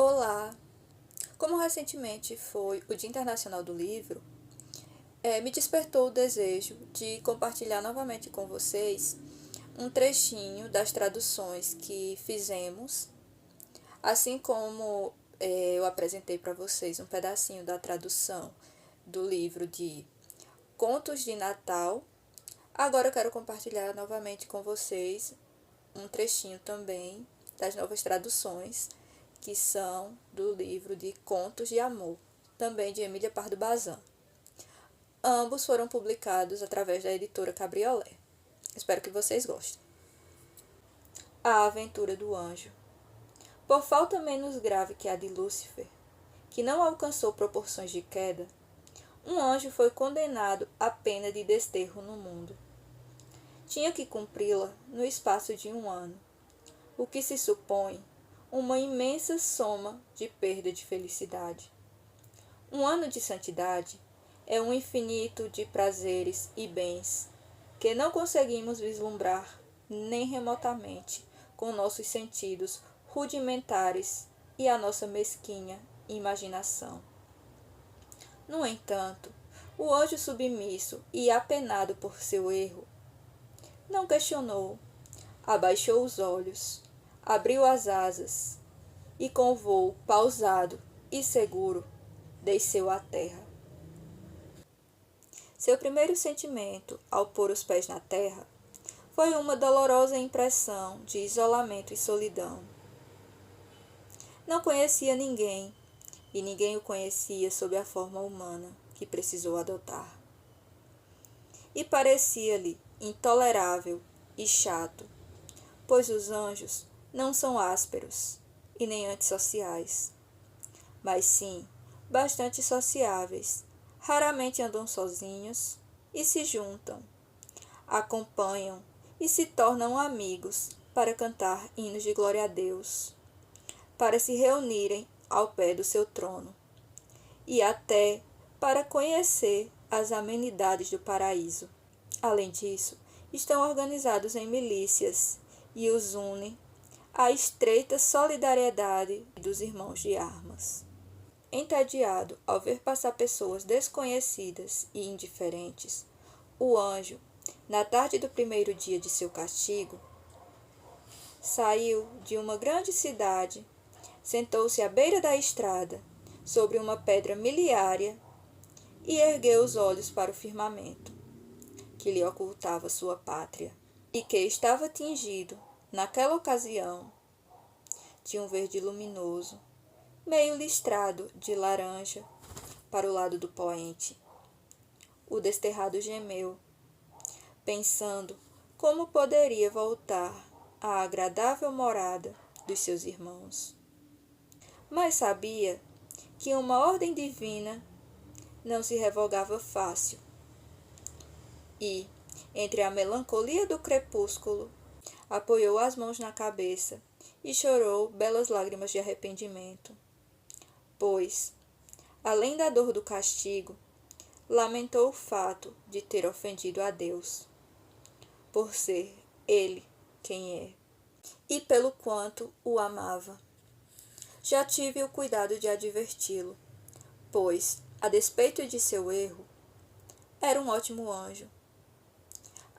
Olá! Como recentemente foi o Dia Internacional do Livro, me despertou o desejo de compartilhar novamente com vocês um trechinho das traduções que fizemos, assim como eu apresentei para vocês um pedacinho da tradução do livro de Contos de Natal. Agora eu quero compartilhar novamente com vocês um trechinho também das novas traduções, que são do livro de Contos de Amor, também de Emília Pardo Bazan. Ambos foram publicados através da editora Cabriolé. Espero que vocês gostem. A Aventura do Anjo. Por falta menos grave que a de Lúcifer, que não alcançou proporções de queda, um anjo foi condenado à pena de desterro no mundo. Tinha que cumpri-la no espaço de 1 ano, o que se supõe uma imensa soma de perda de felicidade. 1 ano de santidade é um infinito de prazeres e bens que não conseguimos vislumbrar nem remotamente com nossos sentidos rudimentares e a nossa mesquinha imaginação. No entanto, o anjo submisso e apenado por seu erro não questionou, abaixou os olhos, abriu as asas e com vôo pausado e seguro desceu à terra. Seu primeiro sentimento ao pôr os pés na terra foi uma dolorosa impressão de isolamento e solidão. Não conhecia ninguém e ninguém o conhecia sob a forma humana que precisou adotar. E parecia-lhe intolerável e chato, pois os anjos não são ásperos e nem antissociais, mas sim bastante sociáveis, raramente andam sozinhos e se juntam, acompanham e se tornam amigos para cantar hinos de glória a Deus, para se reunirem ao pé do seu trono e até para conhecer as amenidades do paraíso. Além disso, estão organizados em milícias e os une a estreita solidariedade dos irmãos de armas. Entediado ao ver passar pessoas desconhecidas e indiferentes, o anjo, na tarde do primeiro dia de seu castigo, saiu de uma grande cidade, sentou-se à beira da estrada, sobre uma pedra miliária, e ergueu os olhos para o firmamento, que lhe ocultava sua pátria, e que estava tingido, naquela ocasião, de um verde luminoso, meio listrado de laranja para o lado do poente. O desterrado gemeu, pensando como poderia voltar à agradável morada dos seus irmãos. Mas sabia que uma ordem divina não se revogava fácil. E, entre a melancolia do crepúsculo, apoiou as mãos na cabeça e chorou belas lágrimas de arrependimento, pois, além da dor do castigo, lamentou o fato de ter ofendido a Deus, por ser Ele quem é, e pelo quanto o amava. Já tive o cuidado de adverti-lo, pois, a despeito de seu erro, era um ótimo anjo.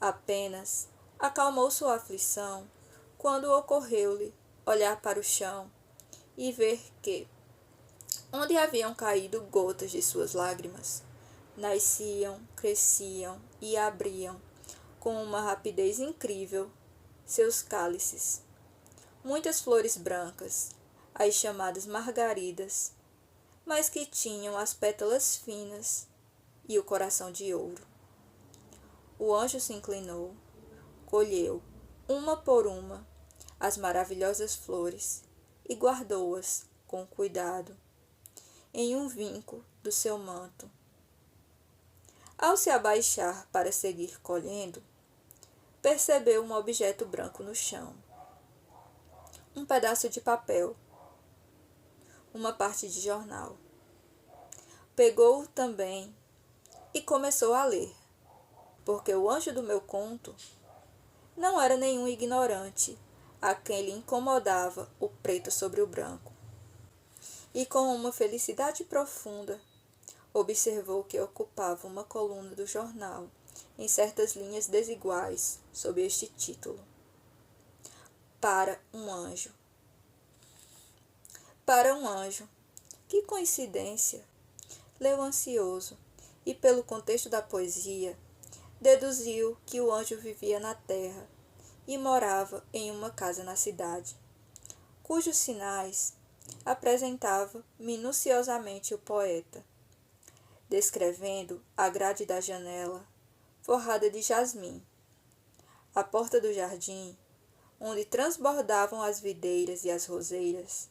Apenas acalmou sua aflição quando ocorreu-lhe olhar para o chão e ver que, onde haviam caído gotas de suas lágrimas, nasciam, cresciam e abriam, com uma rapidez incrível, seus cálices. Muitas flores brancas, as chamadas margaridas, mas que tinham as pétalas finas e o coração de ouro. O anjo se inclinou, colheu, uma por uma, as maravilhosas flores e guardou-as com cuidado em um vinco do seu manto. Ao se abaixar para seguir colhendo, percebeu um objeto branco no chão. Um pedaço de papel, uma parte de jornal. Pegou-o também e começou a ler, porque o anjo do meu conto não era nenhum ignorante a quem lhe incomodava o preto sobre o branco. e com uma felicidade profunda observou que ocupava uma coluna do jornal em certas linhas desiguais sob este título: Para um anjo. Para um anjo. Que coincidência! Leu ansioso e, pelo contexto da poesia, deduziu que o anjo vivia na terra e morava em uma casa na cidade, cujos sinais apresentava minuciosamente o poeta, descrevendo a grade da janela forrada de jasmim, a porta do jardim, onde transbordavam as videiras e as roseiras,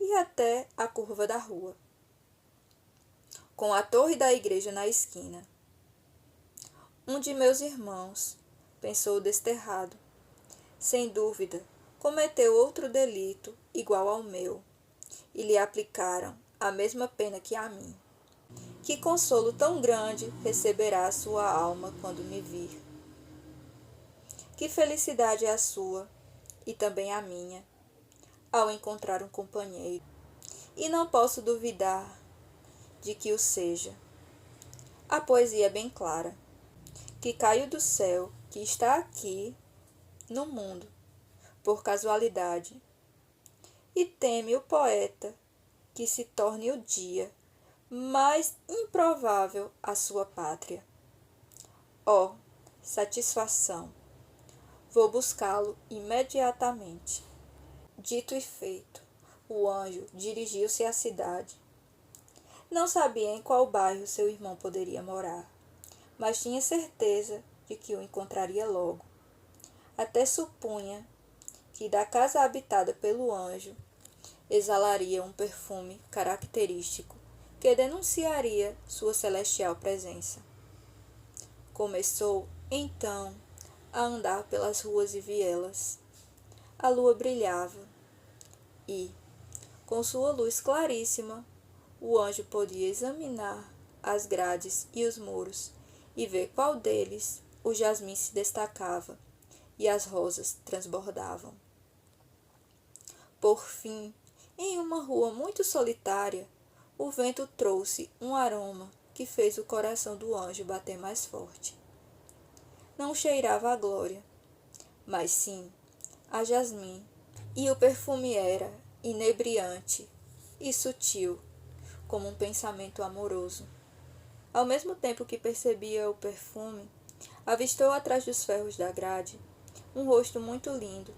e até a curva da rua, com a torre da igreja na esquina. Um de meus irmãos, pensou o desterrado, sem dúvida, cometeu outro delito igual ao meu, e lhe aplicaram a mesma pena que a mim. Que consolo tão grande receberá a sua alma quando me vir. Que felicidade é a sua, e também a minha, ao encontrar um companheiro. E não posso duvidar de que o seja. A poesia é bem clara, que caiu do céu, que está aqui, no mundo, por casualidade, e teme o poeta que se torne o dia mais improvável à sua pátria. Oh, satisfação! Vou buscá-lo imediatamente. Dito e feito, o anjo dirigiu-se à cidade. Não sabia em qual bairro seu irmão poderia morar, mas tinha certeza de que o encontraria logo. Até supunha que da casa habitada pelo anjo exalaria um perfume característico que denunciaria sua celestial presença. Começou, então, a andar pelas ruas e vielas. A lua brilhava e, com sua luz claríssima, o anjo podia examinar as grades e os muros e ver qual deles o jasmim se destacava e as rosas transbordavam. Por fim, em uma rua muito solitária, o vento trouxe um aroma que fez o coração do anjo bater mais forte. Não cheirava a glória, mas sim a jasmim, e o perfume era inebriante e sutil, como um pensamento amoroso. Ao mesmo tempo que percebia o perfume, avistou atrás dos ferros da grade um rosto muito lindo,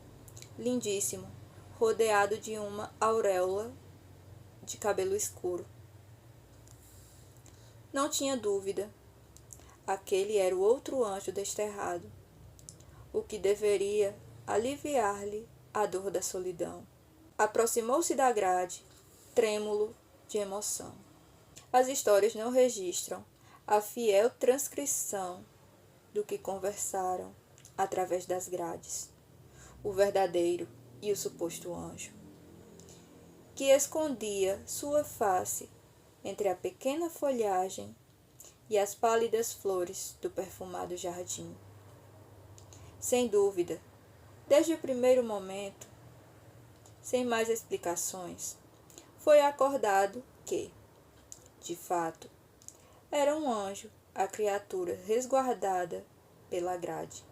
lindíssimo, rodeado de uma auréola de cabelo escuro. Não tinha dúvida. Aquele era o outro anjo desterrado, o que deveria aliviar-lhe a dor da solidão. Aproximou-se da grade, trêmulo de emoção. As histórias não registram a fiel transcrição do que conversaram através das grades, o verdadeiro e o suposto anjo, que escondia sua face entre a pequena folhagem e as pálidas flores do perfumado jardim. Sem dúvida, desde o primeiro momento, sem mais explicações, foi acordado que, de fato, era um anjo a criatura resguardada pela grade.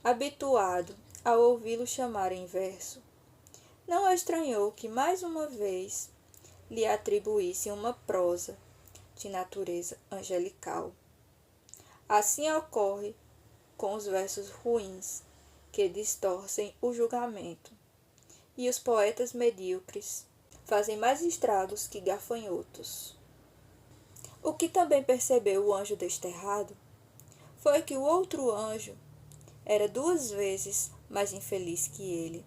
Habituado a ouvi-lo chamar em verso, não estranhou que mais uma vez lhe atribuísse uma prosa de natureza angelical. Assim ocorre com os versos ruins, que distorcem o julgamento, e os poetas medíocres fazem mais estragos que gafanhotos. O que também percebeu o anjo desterrado foi que o outro anjo era 2 vezes mais infeliz que ele,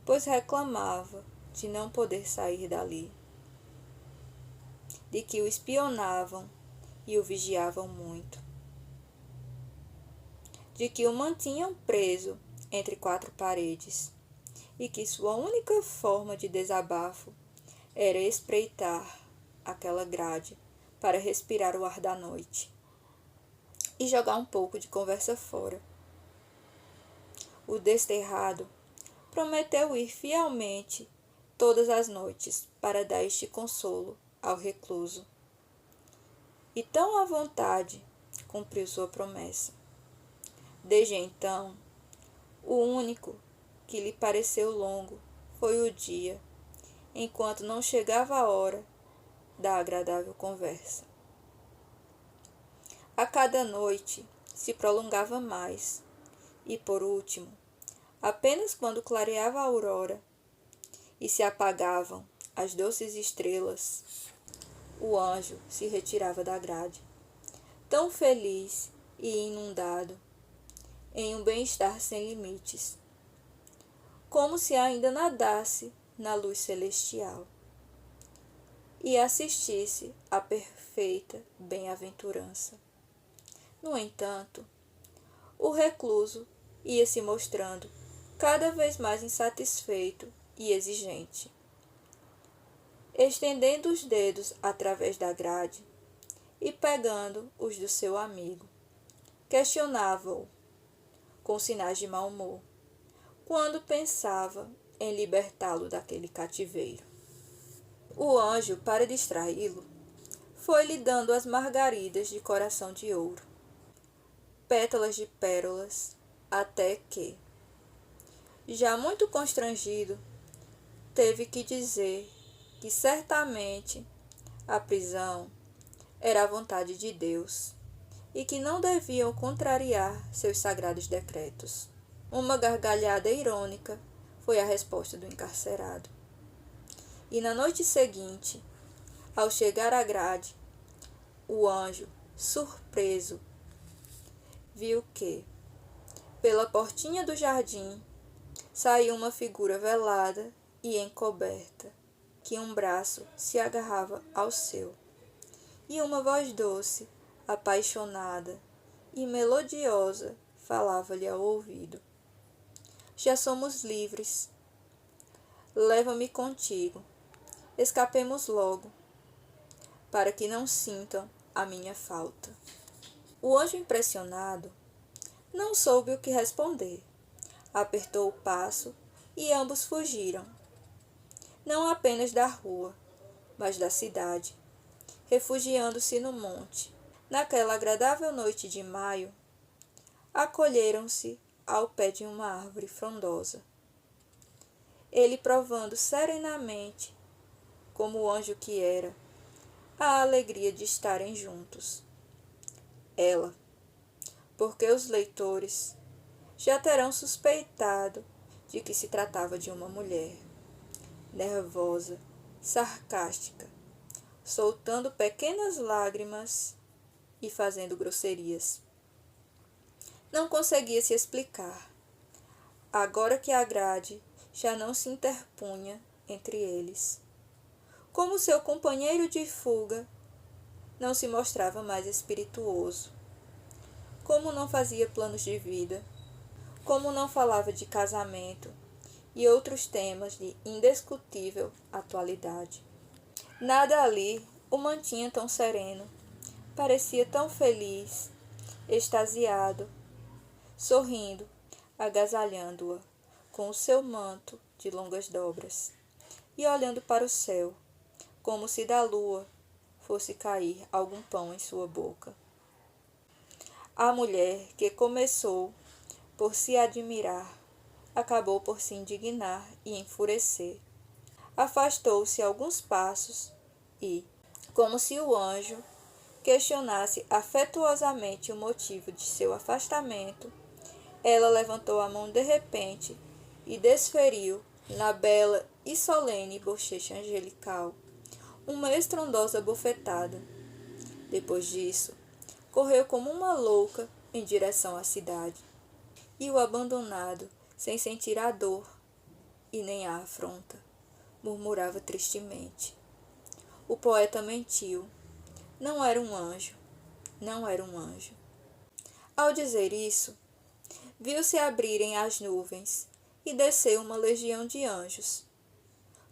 pois reclamava de não poder sair dali, de que o espionavam e o vigiavam muito, de que o mantinham preso entre 4 paredes, e que sua única forma de desabafo era espreitar aquela grade para respirar o ar da noite e jogar um pouco de conversa fora. O desterrado prometeu ir fielmente todas as noites para dar este consolo ao recluso. E tão à vontade cumpriu sua promessa. Desde então, o único que lhe pareceu longo foi o dia, enquanto não chegava a hora da agradável conversa. A cada noite se prolongava mais, e por último, apenas quando clareava a aurora e se apagavam as doces estrelas, o anjo se retirava da grade, tão feliz e inundado em um bem-estar sem limites, como se ainda nadasse na luz celestial e assistisse à perfeita bem-aventurança. No entanto, o recluso ia se mostrando cada vez mais insatisfeito e exigente. Estendendo os dedos através da grade e pegando os do seu amigo, questionava-o, com sinais de mau humor, quando pensava em libertá-lo daquele cativeiro. O anjo, para distraí-lo, foi-lhe dando as margaridas de coração de ouro, pétalas de pérolas, até que, já muito constrangido, teve que dizer que certamente a prisão era a vontade de Deus e que não deviam contrariar seus sagrados decretos. Uma gargalhada irônica foi a resposta do encarcerado. E na noite seguinte, ao chegar à grade, o anjo, surpreso, viu que, pela portinha do jardim, saiu uma figura velada e encoberta, que um braço se agarrava ao seu, e uma voz doce, apaixonada e melodiosa falava-lhe ao ouvido: já somos livres. Leva-me contigo. Escapemos logo, para que não sintam a minha falta. O anjo, impressionado, não soube o que responder. Apertou o passo e ambos fugiram, não apenas da rua, mas da cidade, refugiando-se no monte. Naquela agradável noite de maio, acolheram-se ao pé de uma árvore frondosa. Ele provando serenamente, como o anjo que era, a alegria de estarem juntos. Ela, porque os leitores já terão suspeitado de que se tratava de uma mulher, nervosa, sarcástica, soltando pequenas lágrimas e fazendo grosserias. Não conseguia se explicar, agora que a grade já não se interpunha entre eles. Como seu companheiro de fuga não se mostrava mais espirituoso, como não fazia planos de vida, como não falava de casamento e outros temas de indiscutível atualidade. Nada ali o mantinha tão sereno, parecia tão feliz, extasiado, sorrindo, agasalhando-a com o seu manto de longas dobras e olhando para o céu, como se da lua fosse cair algum pão em sua boca. A mulher, que começou por se admirar, acabou por se indignar e enfurecer. Afastou-se alguns passos e, como se o anjo questionasse afetuosamente o motivo de seu afastamento, ela levantou a mão de repente e desferiu, na bela e solene bochecha angelical, uma estrondosa bofetada. Depois disso, correu como uma louca em direção à cidade. E o abandonado, sem sentir a dor e nem a afronta, murmurava tristemente: o poeta mentiu. Não era um anjo. Não era um anjo. Ao dizer isso, viu-se abrirem as nuvens e desceu uma legião de anjos,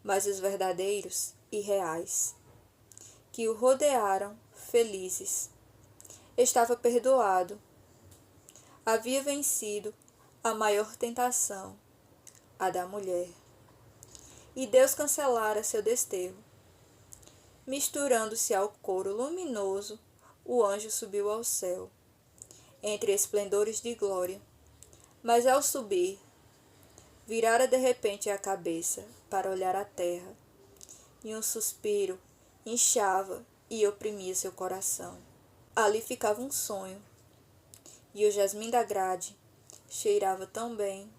mas os verdadeiros e reais, que o rodearam felizes. Estava perdoado. Havia vencido a maior tentação, a da mulher. e Deus cancelara seu desterro. Misturando-se ao coro luminoso, o anjo subiu ao céu, entre esplendores de glória. Mas ao subir, virara de repente a cabeça para olhar a terra, e um suspiro inchava e oprimia seu coração. Ali ficava um sonho, e o jasmim da grade cheirava tão bem